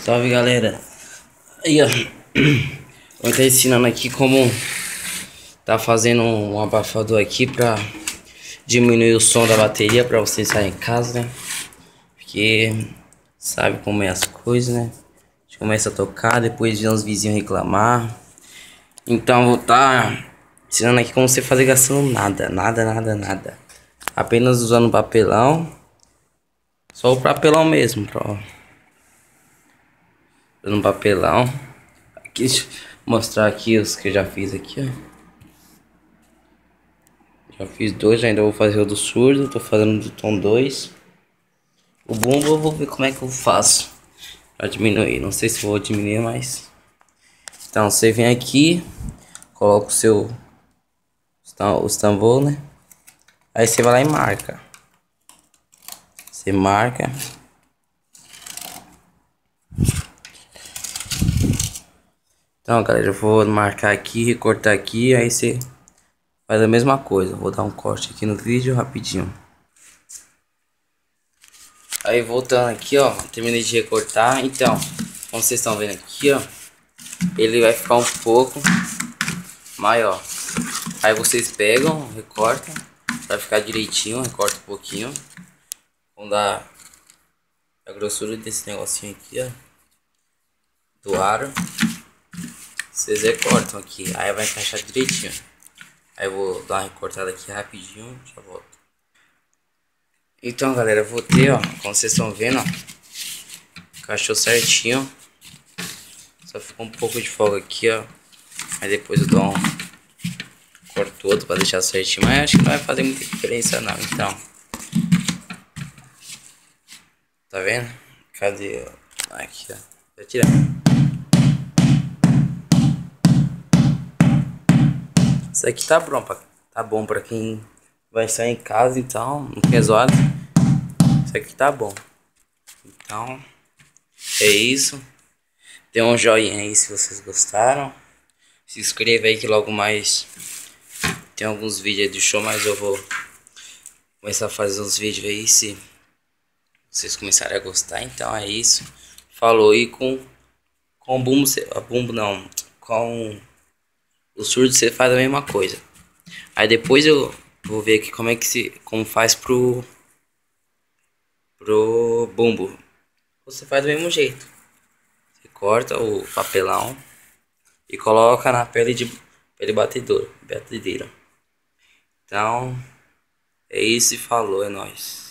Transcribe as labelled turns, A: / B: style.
A: Salve, galera. Aí, ó. Vou estar ensinando aqui como tá fazendo um abafador aqui pra diminuir o som da bateria pra você sair em casa, né? Porque sabe como é as coisas, né? A gente começa a tocar, depois vem os vizinhos reclamar. Então vou estar ensinando aqui como você fazer gastando nada. Apenas usando papelão. Só o papelão mesmo, usando papelão. Aqui, deixa eu mostrar aqui os que eu já fiz aqui, ó. Já fiz dois, ainda vou fazer o do surdo, tô fazendo do tom 2. O bumbo eu vou ver como é que eu faço pra diminuir, não sei se vou diminuir, mas... Então você vem aqui, coloca os tambor, né? Aí você vai lá e marca. Você marca. Então, galera, eu vou marcar aqui, recortar aqui, aí você faz a mesma coisa. Vou dar um corte aqui no vídeo rapidinho. Aí voltando aqui, ó, terminei de recortar. Então, como vocês estão vendo aqui, ó, ele vai ficar um pouco maior. Aí vocês pegam, recortam, vai ficar direitinho, recorta um pouquinho. Vamos dar a grossura desse negocinho aqui, ó, do aro. Vocês recortam aqui, aí vai encaixar direitinho. Aí eu vou dar uma recortada aqui rapidinho, já volto. Então, galera, eu vou ter, ó, como vocês estão vendo, ó, encaixou certinho. Só ficou um pouco de folga aqui, ó. Aí depois eu dou um corto outro pra deixar certinho, mas acho que não vai fazer muita diferença não, então. Tá vendo? Cadê? Aqui, ó. Vou tirar. Isso aqui tá bom pra quem vai sair em casa, então, não quer zoado. Isso aqui tá bom. Então, é isso. Dê um joinha aí se vocês gostaram. Se inscreva aí que logo mais tem alguns vídeos aí do show, mas eu vou começar a fazer uns vídeos aí se vocês começarem a gostar. Então é isso. Falou aí com o bumbo, não, com o surdo você faz a mesma coisa. Aí depois eu vou ver aqui como faz pro bumbo. Você faz do mesmo jeito. Você corta o papelão e coloca na pele batedeira. Então é isso e falou, é nóis.